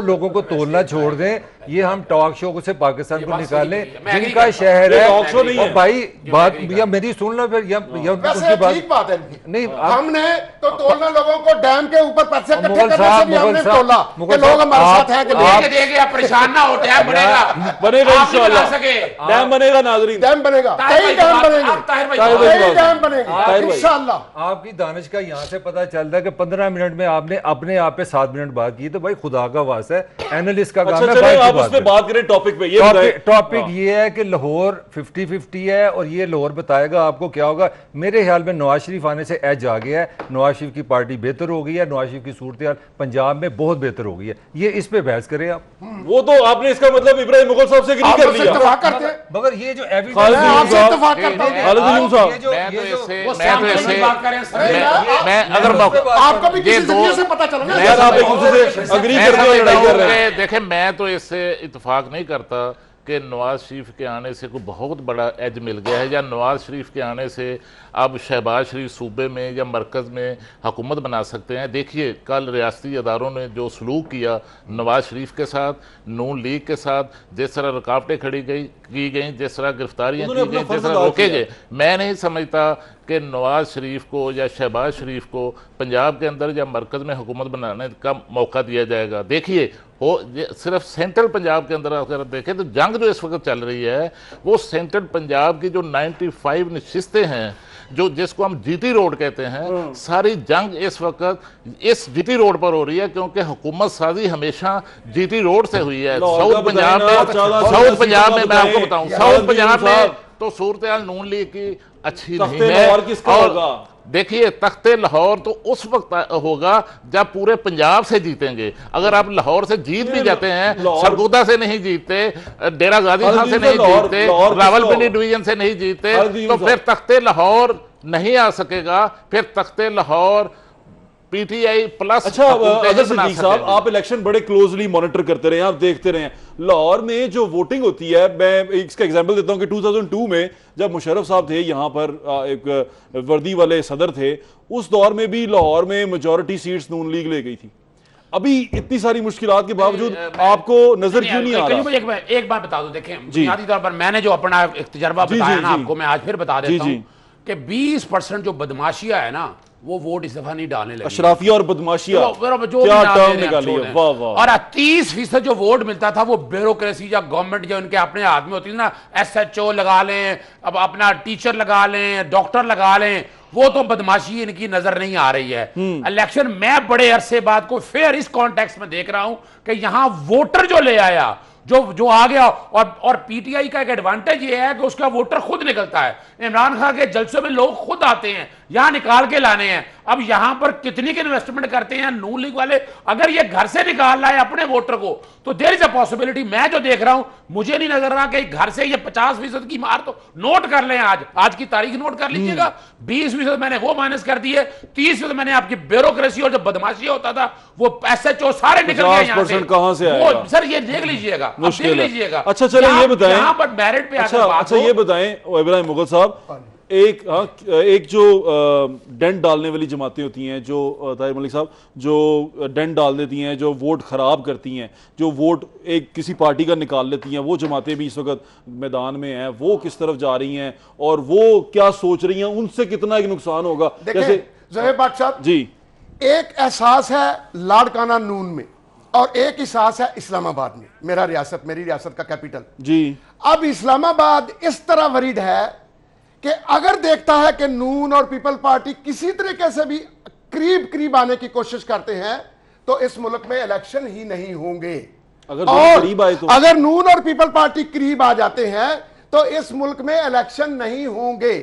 लोगों को तोलना छोड़ दें। ये हम टॉक शो से पाकिस्तान को निकालें, जिनका शहर है टॉक शो नहीं है। और भाई बात या मेरी सुन लो फिर या वैसे उनकी ठीक बात है इनकी। नहीं हमने तो तोलना लोगों को डैम के ऊपर पैसे इकट्ठे मुगल करने से साहब, भी हमने मुगल साहब, तोला मुगल कि लोग साहब, हमारे आप- साथ हैं कि आप- देख के आप परेशान ना हो, डैम बनेगा बनेगा आप नहीं बना इंशाल्लाह। सके। डैम बनेगा नाजरीन। डैम बनेगा, ताहिर कई भाई डैम बात- बनेंगे, आप ताहिर भाई ताहिर बात- भाई कई बात- डैम बनेंगे ताहिर भाई। इंशाल्लाह। आपकी दानिश का यहाँ से पता चलता है कि 15 मिनट में आपने अपने आप पे 7 मिनट बात की। तो भाई खुदा का वास्ता है, एनालिस्ट का अच्छा काम है। चले, बात की आप बात उस पे करें। बात करें टॉपिक पे। ये बताएं। टॉपिक ये है कि लाहौर 50-50 है और ये लाहौर बताएगा आपको क्या होगा। मेरे ख्याल में नवाज शरीफ आने से एज आ गया है, नवाज शरीफ की पार्टी बेहतर हो गई है, नवाज शरीफ की सूरत पंजाब में बहुत बेहतर हो गई है। ये इस पे बहस करें आप। वो तो आपने इसका मतलब इब्राहिम मुगल साहब से एग्री आप कर मुझसे लिया। इत्तेफाक करते हैं, मगर ये जो खालिद एविडेंस मैं यूनुस आपसे साहब- इत्तेफाक करता हूं। खालिद यूनुस साहब, मैं तो इससे वो मैं तो सामने इससे की बात करें मैं अगर मौका आपको भी ये किसी दो- जरिए से पता चला ना। यार आप एक दूसरे से एग्री मैं करते हैं, समझता लड़ाई कर हूं रहे हैं। कि देखें, मैं तो इससे इत्तेफाक नहीं करता कि नवाज शरीफ के आने से कोई बहुत बड़ा एज मिल गया है, या नवाज शरीफ के आने से अब शहबाज शरीफ सूबे में या मरकज़ में हुकूमत बना सकते हैं। देखिए कल रियासती अदारों ने जो सलूक किया नवाज शरीफ के साथ, नून लीग के साथ, जिस तरह रुकावटें खड़ी की गई, जिस तरह गिरफ्तारियां उन्होंने की गई, अपना जिस फर्ज तरह अदा रोके किया। गए, मैं नहीं समझता कि नवाज शरीफ को या शहबाज शरीफ को पंजाब के अंदर या मरकज़ में हुकूमत बनाने का मौका दिया जाएगा। देखिए वो सिर्फ सेंट्रल पंजाब के अंदर अगर देखें तो जंग जो इस वक्त चल रही है वो सेंट्रल पंजाब की जो 95 नशिस्तें हैं, जो जिसको हम जीटी रोड कहते हैं, सारी जंग इस वक्त इस जीटी रोड पर हो रही है, क्योंकि हुकूमत साजी हमेशा जीटी रोड से हुई है। लाहौर का साउथ पंजाब बताएं ना, में, चाला साउथ पंजाब में मैं बताएं। आपको बताऊं, यार, साउथ पंजाब में साहब। तो सूरत हाल नून लीग की अच्छी तख्ते नहीं है। लाहौर किसका और होगा? देखिए तख्ते लाहौर तो उस वक्त होगा जब पूरे पंजाब से जीतेंगे। अगर आप लाहौर से जीत भी जाते हैं, लाहौर- सरगोदा से नहीं जीतते, डेरा गाजी खान से खालिद नहीं लाहौर- जीतते, लाहौर किसका रावलपिंडी होगा? डिवीजन से नहीं जीतते, खालिद तो साहब। फिर तख्ते लाहौर नहीं आ सकेगा। फिर तख्ते लाहौर पीटीआई प्लस अच्छा हुकूमतें अदर बना सिद्दीक साहब, सकेगी। आप इलेक्शन बड़े क्लोजली मॉनिटर करते रहे, आप देखते रहे। लाहौर में जो वोटिंग होती है, मैं इसका एग्जांपल देता हूं कि 2002 में जब मुशर्रफ साहब थे यहाँ पर, एक वर्दी वाले सदर थे, उस दौर में भी लाहौर में मेजॉरिटी सीट्स नून लीग ले गई थी। अभी इतनी सारी मुश्किलात के बावजूद आपको नजर क्यों नहीं आ रहा? एक बात बता दूं, देखें बुनियादी तौर पर मैंने जो अपना एक तजर्बा जी, बताया जी, ना जी। आपको, मैं आज फिर बता देता जी, हूं कि 20% जो बदमाशियां है ना, वो वोट इस दफा नहीं डालने लगी। अशराफिया और बदमाशिया, जो क्या भी नाम टर्म दे रहे हैं, निकाली है, छोड़ दें। वाह वाह। और 30% जो वोट मिलता था वो ब्यूरोक्रेसी या गवर्नमेंट जो इनके अपने हाथ में होती थी ना, SHO लगा लें, अब अपना टीचर लगा लें, डॉक्टर लगा लें, वो तो बदमाशी इनकी नजर नहीं आ रही है। इलेक्शन मैं बड़े अरसे बाद को फेयर इस कॉन्टेक्स्ट में देख रहा हूं कि यहां वोटर जो ले आया, जो आ गया, और पीटीआई का एक एडवांटेज ये है कि उसका वोटर खुद निकलता है। इमरान खान के जलसों में लोग खुद आते हैं, यहां निकाल के लाने हैं। अब यहां पर कितनी की इन्वेस्टमेंट करते हैं नून लीग वाले, अगर ये घर से निकाल रहा है अपने वोटर को, तो देयर इज अ पॉसिबिलिटी, मैं जो देख रहा हूं मुझे नहीं नजर रहा कि घर से ये 50% की मार, तो नोट कर लें, आज की तारीख नोट कर लीजिएगा, 20% मैंने वो माइनस कर दिए, 30% मैंने आपकी ब्यूरोक्रेसी और जो बदमाशी होता था वो SHO सारे निकल गए यहां से। कहां से आएगा? सर ये देख लीजिएगा, देख लीजिएगा। अच्छा चले ये बताएं, यहां पर मेरिट पे अच्छा ये बताएं इब्राहिम मुगल साहब, एक जो डेंट डालने वाली जमातें होती हैं, जो ताहिर मलिक साहब, जो डेंट डाल देती हैं, जो वोट खराब करती हैं, जो वोट एक किसी पार्टी का निकाल लेती हैं, वो जमातें भी इस वक्त मैदान में हैं, वो किस तरफ जा रही हैं और वो क्या सोच रही हैं, उनसे कितना एक नुकसान होगा? जैसे ज़ोहैब बादशाह जी, एक एहसास है लाड़काना नून में और एक एहसास है इस्लामाबाद में, मेरी रियासत का कैपिटल जी। अब इस्लामाबाद इस तरह वरीड है कि अगर देखता है कि नून और पीपल पार्टी किसी तरीके से भी करीब आने की कोशिश करते हैं तो इस मुल्क में इलेक्शन ही नहीं होंगे। अगर करीब आए तो, अगर नून और पीपल पार्टी करीब आ जाते हैं तो इस मुल्क में इलेक्शन नहीं होंगे।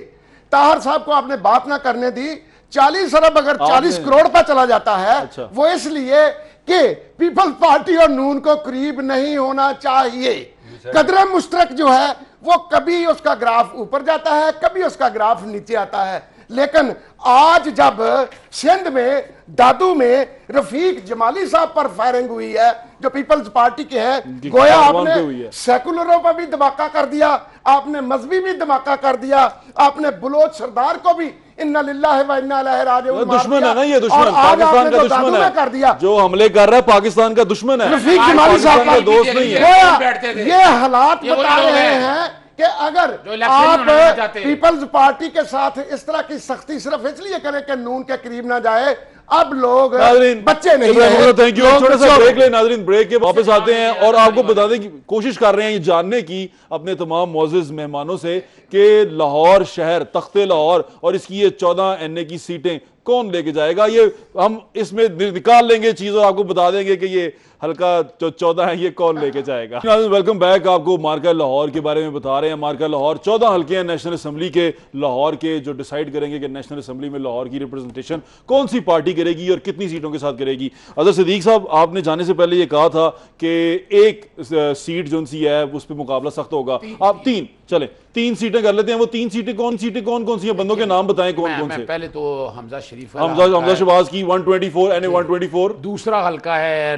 ताहर साहब को आपने बात ना करने दी, 40 अरब अगर 40 करोड़ पर चला जाता है, अच्छा। वो इसलिए कि पीपल पार्टी और नून को करीब नहीं होना चाहिए। कदर मुश्तरक जो है वो कभी उसका ग्राफ ऊपर जाता है, कभी उसका ग्राफ नीचे आता है। लेकिन आज जब सिंध में दादू में रफीक जमाली साहब पर फायरिंग हुई है जो पीपल्स पार्टी के हैं, गोया आपने सेकुलरों पर भी धमाका कर दिया, आपने मजहबी भी धमाका कर दिया, आपने बलोच सरदार को भी इन्ना लिल्लाहि व इन्ना इलैहि राजिऊन दुश्मन है ना, ये दुश्मन पाकिस्तान का दुश्मन है, कर दिया जो हमले कर रहा है पाकिस्तान का दुश्मन है, रफीक जमाली साहब का दोस्त नहीं है। ये हालात बता रहे हैं कि अगर आप पीपल्स पार्टी के साथ इस तरह की सख्ती सिर्फ इसलिए करें कि नून के करीब ना जाए, अब लोग बच्चे नहीं हैं। थैंक यू, छोटा सा ब्रेक ले नाज़रीन, ब्रेक के वापस आते हैं और आपको बताने की कोशिश कर रहे हैं, ये जानने की अपने तमाम मोअज़्ज़िज़ मेहमानों से कि लाहौर शहर, तख्ते लाहौर और इसकी ये 14 NA की सीटें कौन लेके जाएगा। ये हम इसमें निकाल लेंगे चीज और आपको बता देंगे कि ये हल्का जो 14 है ये कौन लेके जाएगा। वेलकम बैक, आपको मार्का लाहौर के बारे में बता रहे हैं। मार्का लाहौर 14 हल्के हैं नेशनल असेंबली के लाहौर के, जो डिसाइड करेंगे कि नेशनल असेंबली में लाहौर की रिप्रेजेंटेशन कौन सी पार्टी करेगी और कितनी सीटों के साथ करेगी। अदर सिद्दीक साहब, आपने जाने से पहले ये कहा था कि एक सीट जो सी है उस पर मुकाबला सख्त होगा। आप तीन सीटें कर लेते हैं। वो 3 सीटें कौन सी हैं, बंदों के नाम बताएं कौन कौन से। पहले तो हमजा शरीफ, हमजा शहबाज की 124 NA 124। दूसरा हल्का है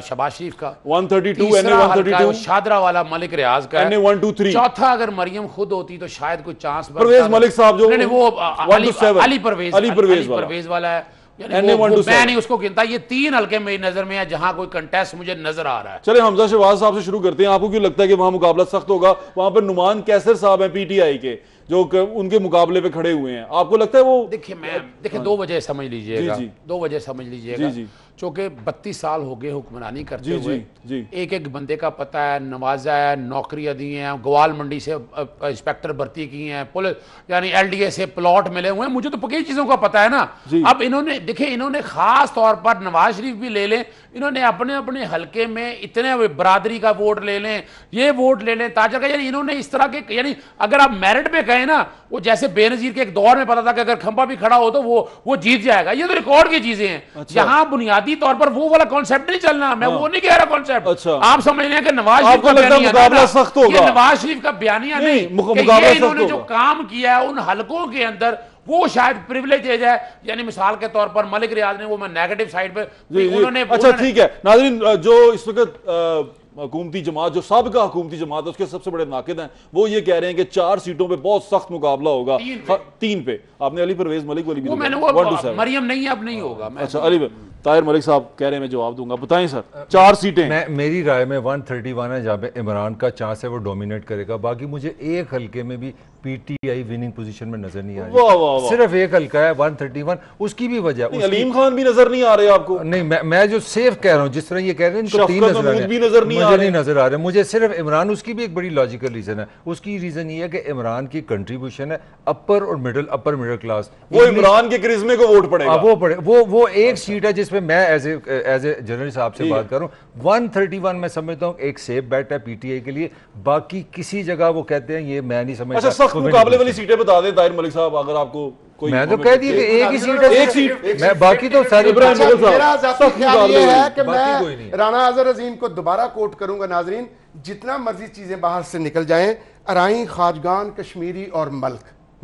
शहबाज शरीफ का 132 NA 132। शादरा वाला मलिक रियाज का NA 123। चौथा अगर मरियम खुद होती तो शायद कोई चांस, परवेज मलिक साहब जो वो अली परवेज वाला है, मैं नहीं उसको गिनता। ये 3 हल्के मेरी नजर में है जहां कोई कंटेस्ट मुझे नजर आ रहा है। चले हमजा शहबाज साहब से शुरू करते हैं। आपको क्यों लगता है कि वहां मुकाबला सख्त होगा? वहां पर नुमान कैसर साहब हैं PTI के, जो उनके मुकाबले पे खड़े हुए हैं। आपको लगता है वो? देखिए 2 वजह समझ लीजिएगा, 2 वजह समझ लीजिएगा। चूंकि 32 साल हो गए हुक्मरानी करते हुए, एक बंदे का पता है, नवाजा है, नौकरियां दी हैं, ग्वाल मंडी से इंस्पेक्टर भर्ती की हैं, पुलिस यानी LDA से प्लॉट मिले हुए हैं, मुझे तो कई चीजों का पता है ना। अब इन्होंने देखिए, इन्होंने खास तौर पर नवाज शरीफ भी ले लें, इन्होंने अपने अपने हल्के में इतने बरादरी का वोट ले लें, ये वोट ले लें, ताजा का, यानी इन्होंने इस तरह के, यानी अगर आप मेरिट पे कहें ना, वो जैसे बेनजीर के एक दौर में पता था कि अगर खंबा भी खड़ा हो तो वो जीत जाएगा। ये तो रिकॉर्ड की चीजें हैं। यहाँ बुनियादी तौर पर वो वाला कॉन्सेप्ट नहीं चलना, मैं वो नहीं कह रहा कॉन्सेप्ट। अच्छा। आप समझ लें कि नवाज शरीफ का मुकाबला सख्त होगा। ये नवाज शरीफ का बयानिया नहीं, इन्होंने जो काम किया है उन हलकों के अंदर वो शायद प्रिविलेज है। यानी मिसाल के तौर पर मलिक रियाज ने, वो मैं नेगेटिव साइड पे उन्होंने, अच्छा ठीक है नाज़रीन, जो इस वक्त हुकूमती जमात, जो साबिका हुकूमती जमात है, उसके सबसे बड़े नाकिद हैं, वो ये कह रहे हैं कि 4 सीटों पे बहुत सख्त मुकाबला होगा। 3 पे आपने अली परवेज मलिक वाली भी, मरियम नहीं, अब नहीं होगा। अच्छा अली ताहिर मलिक साहब कह रहे हैं, मैं जवाब दूंगा, बताएं सर। 4 सीटें मेरी राय में 131 है जहाँ पे इमरान का चांस है वो डोमिनेट करेगा। बाकी मुझे एक हल्के में भी PTI विनिंग पोजीशन में नजर नहीं आ रही। सिर्फ एक हल्का है 131, उसकी भी वजह, अलीम खान भी नजर नहीं आ रहे आपको? नहीं, मैं जो सेफ कह रहा हूँ, जिस तरह ये कह रहे हैं, इनको 3 नजर आ रहे हैं, मुझे नहीं नजर आ रहे। मुझे सिर्फ इमरान, उसकी भी एक बड़ी लॉजिकल रीजन है। उसकी रीजन ये है कि इमरान की कंट्रीब्यूशन है अपर मिडिल क्लास, वो इमरान के करिश्मे को वोट पड़ेगा। वो एक सीट है जिसमें मैं एज ए जर्नलिस्ट साहब से बात करूं, 131 मैं समझता हूं एक सेफ बैट है PTI के लिए। बाकी किसी जगह वो कहते हैं, ये मैं नहीं समझता। अच्छा, सख्त मुकाबले वाली सीटें बता दें ताहिर मलिक साहब, अगर आपको मैं तो कह दिया कि एक ही सीट है, एक सीट, मैं बाकी तो सारी इब्राहिम अच्छा, मुगल साहब, मेरा ज़ाती सख्त ख्याल ये मुकाबले है कि बाकी कोई नहीं मैं है। राना अजहर अजीम को दोबारा कोट करूंगा, नाजरीन, जितना मर्जी चीजें बाहर से निकल जाएं, अराई, खाजगान, कश्मीरी और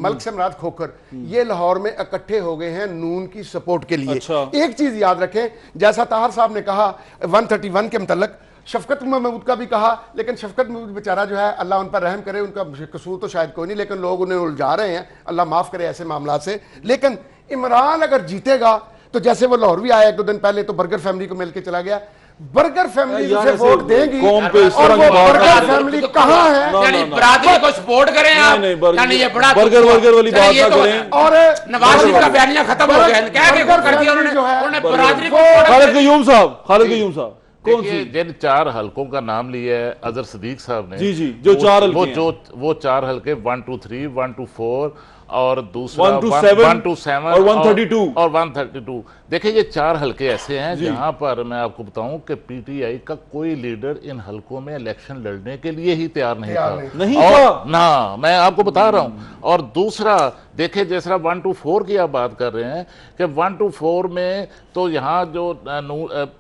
मल्क से मुराद खोखर, ये लाहौर में इकट्ठे हो गए हैं नून की सपोर्ट के लिए। अच्छा। एक चीज याद रखें, जैसा ताहर साहब ने कहा 131 के मुतल्लक, शफकत महमूद का भी कहा, लेकिन शफकत महमूद बेचारा जो है, अल्लाह उन पर रहम करे, उनका कसूर तो शायद कोई नहीं, लेकिन लोग उन्हें उलझा रहे हैं, अल्लाह माफ करे ऐसे मामला से। लेकिन इमरान अगर जीतेगा तो जैसे वो लाहौर भी आया 1-2 दिन पहले, तो बर्गर फैमिली को मिलकर चला गया, बर्गर फैमिली यार उसे ऐसे वोट देगी, कौम पे इस और तरह वो की बात बर्गर ना फैमिली कहाँ है? ना, यानी ना। बरादरी को सपोर्ट करें आप, नहीं, बर्गर- यानी ये बड़ा बर्गर वर्गर वाली बात ये ना तो करें। और नवाज शरीफ का बयानिया खत्म हो गया, क्या क्या बर्गर कर दिया फैमिली जो है, उन्होंने बरादरी को खालिद कयूम साहब, खालिद कयूम साहब, कौन देखिए, सी? जिन 4 हल्कों का नाम लिया है अजहर सदीक साहब ने, जी, जी, जो 4 हल्के हैं। वो 4 हल्के 1 to 3, 1 to 4 और दूसरा 1 to 7 1 to 7 और 132 और 132। देखिए, ये 4 हल्के ऐसे हैं जहां पर मैं आपको बताऊं कि पीटीआई का कोई लीडर इन हल्कों में इलेक्शन लड़ने के लिए ही तैयार नहीं था। नहीं और था। ना, मैं आपको बता रहा हूं। और दूसरा देखिए, जैसा 1 to 4 की आप बात कर रहे हैं कि 1 to 4 में तो यहाँ जो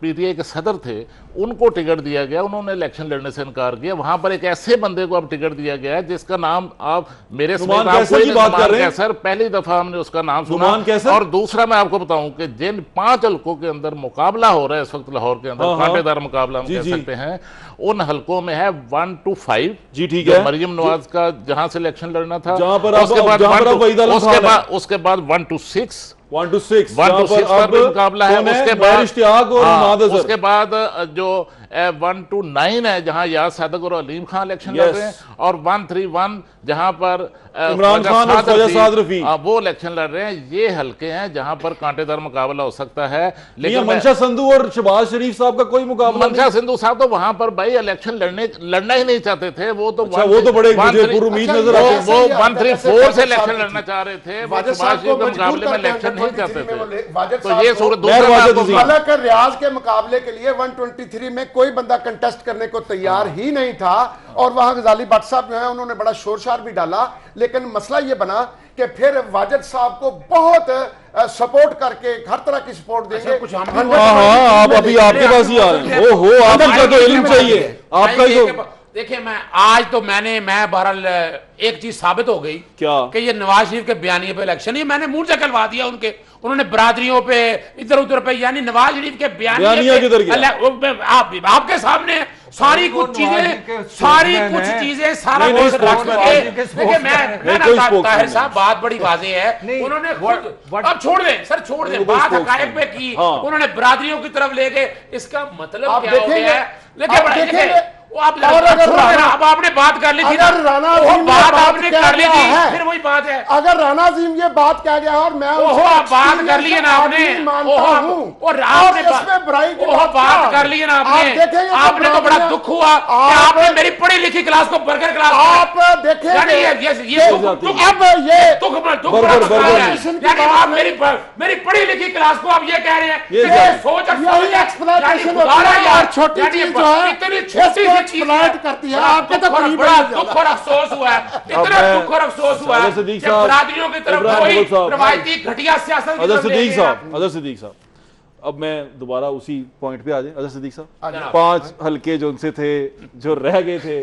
पीटीआई के सदर थे उनको टिकट दिया गया, उन्होंने इलेक्शन लड़ने से इनकार किया। वहां पर एक ऐसे बंदे को अब टिकट दिया गया है जिसका नाम आप मेरे नुमान समेत कैसर की बात कर रहे हैं? सर, पहली दफा हमने उसका नाम सुना। नुमान कैसर? और दूसरा मैं आपको बताऊं कि जिन 5 हल्कों के अंदर मुकाबला हो रहा है इस वक्त लाहौर के अंदर, हाँ, कांटेदार मुकाबला हम जी, कह जी। सकते हैं, उन हल्कों में है 1 to 5। जी, ठीक जो है। मरियम नवाज का जहां से इलेक्शन लड़ना था, जहां पर उसके बाद जहां पर 1 to- वहीद आलम उसके खान है। बाद उसके बाद 1 to 6 1 to 6 1 to 6 पर भी मुकाबला है। उसके बाद इश्तियाक और इमाद अजहर। उसके बाद जो 1 to 9 है जहां याद सादक और अलीम खान इलेक्शन लड़ रहे हैं, और 131 जहां पर इमरान खान और ख्वाजा साद रफी वो इलेक्शन लड़ रहे हैं। ये हल्के हैं जहां पर कांटेदार मुकाबला हो सकता है। लेकिन मंशा संधू और शहबाज शरीफ साहब का कोई मुकाबला नहीं। मनशा सिंधु साहब तो वहां पर भाई इलेक्शन लड़ना ही नहीं चाहते थे। वो तो अच्छा, वो तो बड़े मुझे पुरुमीद नजर आते हैं। वो 134 से इलेक्शन लड़ना चाह रहे थे, वो वाजिद शहबाज साहब शरीफ को के मुकाबले में मजबूर इलेक्शन नहीं करते हैं चाहते 123 में थे। वाजिद तो साहब ये को- सूरत गैर दूसरा मैं वाजिद आपको अजीम। हालांकि रियाज के मुकाबले के लिए 123 में कोई बंदा कंटेस्ट करने को तैयार ही नहीं था, और वहां गजाली भट्ट साहब जो है उन्होंने बड़ा शोरशार भी डाला, लेकिन मसला ये बना कि फिर वाजिद साहब को बहुत सपोर्ट करके हर तरह की सपोर्ट देंगे। कुछ हम भी- 100% हाँ, आप अभी आपके पास ही आ रहे हैं। ओहो, आपका तो इल्म चाहिए, आपका ही तो। देखिए, मैं आज तो मैं बहरहाल एक चीज साबित हो गई क्या? कि ये नवाज शरीफ के बयानिए पे इलेक्शन, ये मैंने मुंह से कहलवा दिया उनके, उन्होंने बरादरियों पे इधर उधर पे, यानी नवाज शरीफ के बयानिया किधर गया? आपके सामने सारी कुछ चीजें सारा नहीं, कुछ नहीं, रख spokesman के, है। देखिए मैं कोई ना spokesman ताहिर नहीं। साहब, बात बड़ी वाज़ेह है, नहीं, उन्होंने what- अब छोड़ दें सर, छोड़ दें, वो बात spokesman हकायक पे की, हाँ। उन्होंने बरादरियों की तरफ ले गए, इसका मतलब आप क्या हो देखेंगे- गया है? आप लेकिन देखेंगे- वो आप और अगर छोड़ देना, राना- अब आपने बात कर ली थी ना, अगर राना वो अजीम ने बात बात आपने कह कर ली दिया थी, है, फिर वही बात है। अगर राना अजीम ये बात कह गया और मैं ओहो, उसको आप बात कर लिए ना आपने, आदमी मानता ओहो, हूं, और आपने इसमें बुराई की ओहो, बात क्या? कर लिए ना आप आपने, देखेंगे आपने तो बड़ा दुख हुआ कि आपने मेरी पढ़ी लिखी क्लास को बर्गर क्लास आप देखेंगे यानी ये कि दुख अब ये दुख बड़ा बर्गर मकान है। की यानी बात आप मेरी पढ़ी लिखी क्लास को आप ये कह रहे हैं ये कि जाती- सोच और यही समझ है। एक्सप्लेनेशन यानी होती खुदा है, यार, और छोटी यानी चीज जो है इतनी इसको छोटी सी चीज एक्सप्लेनेट करती है, आपके तो बड़ा करीब बड़ा नहीं दुख और अफसोस हुआ है, इतना मैं- दुख और अफसोस हुआ है अजहर सिद्दीक कि साहब, बरादरियों की तरफ इब्राहिम कोई मुगल साहब, रवायती घटिया सियासत की अजहर तरफ ले सिद्दीक गया। साहब, अजहर सिद्दीक साहब, अब मैं दोबारा उसी पॉइंट पे आ जाए। अजहर सिद्दीक साहब, जनाब। 5 हल्के जो उनसे थे, जो रह गए थे,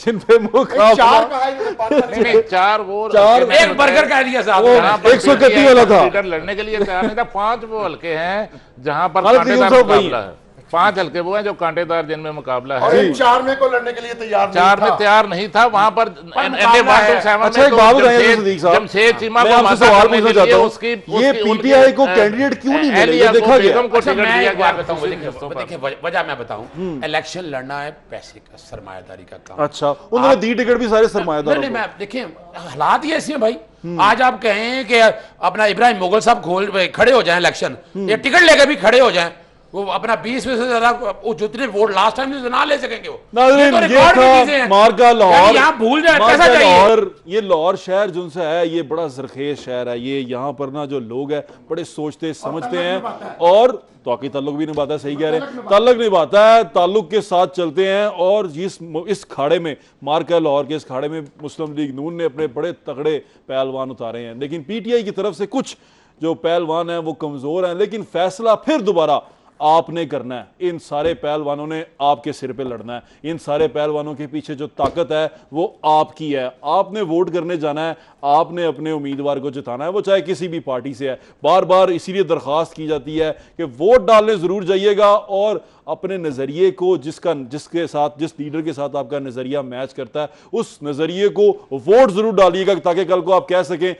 जिन पे चार मुकाबला कहा इन्होंने, पांच कहा। नहीं, 4 वो चार- हल्के एक बर्गर कह दिया साहब वो जहां पर 131 वाला था। लीडर लड़ने के लिए तैयार नहीं था। 5 वो हल्के हैं जहां पर खालिद कयूम कांटेदार साहब वही मुकाबला है। 5 हल्के वो हैं जो कांटेदार जिनमें मुकाबला और है। इन 4 में को लड़ने के लिए तैयार नहीं 4 में था। तैयार नहीं था, वहां पर अच्छा, एक बात बताइए अजहर सिद्दीक साहब, जमशेद चीमा मैं को आपसे माता सवाल करने पूछना के लिए चाहता हूं, उसकी ये पीटीआई को कैंडिडेट क्यों नहीं मिले? ये देखा गया। को अच्छा, टिकट मैं दिया एक गया बात बताऊं, दूसरी देखिए किस्तों पर। देखिए, वजह मैं बताऊं, इलेक्शन लड़ना है पैसे का, सरमायादारी का काम। अच्छा, उन्होंने दी टिकट भी सारे सरमायादारों नहीं, को। मैं देखिए हालात ही ऐसे हैं भाई। आज आप कहें कि अपना इब्राहिम मुगल साहब खड़े हो जाएं इलेक्शन, ये टिकट लेके भी खड़े हो जाएं, वो अपना 20 में से ज्यादा वो जितने वोट लास्ट टाइम से ना ले सकेंगे वो। नाज़रीन, ये तो ये रिकॉर्ड की था चीजें हैं। मार्का लाहौर। यानी यहाँ भूल जाए मार्का कैसा चाहिए। लाहौर, ये लाहौर शहर जो सा है ये बड़ा जरखेज शहर है। ये यहाँ पर ना जो लोग हैं बड़े सोचते समझते हैं और तौक़ी ताल्लुक भी निभाता है। सही कह रहे हैं, ताल्लुक निभाता है, ताल्लुक के साथ चलते हैं। और इस खाड़े में, मार्का लाहौर के इस खाड़े में मुस्लिम लीग नून ने अपने बड़े तगड़े पहलवान उतारे हैं। लेकिन पीटीआई की तरफ से कुछ जो पहलवान हैं वो कमजोर हैं, लेकिन फैसला फिर दोबारा आपने करना है। इन सारे पहलवानों ने आपके सिर पे लड़ना है। इन सारे पहलवानों के पीछे जो ताकत है वो आपकी है। आपने वोट करने जाना है, आपने अपने उम्मीदवार को जिताना है, वो चाहे किसी भी पार्टी से है। बार बार इसीलिए दरख्वास्त की जाती है कि वोट डालने जरूर जाइएगा और अपने नजरिए को जिस लीडर के साथ आपका नजरिया मैच करता है उस नजरिए को वोट जरूर डालिएगा, ताकि कल को आप कह सकें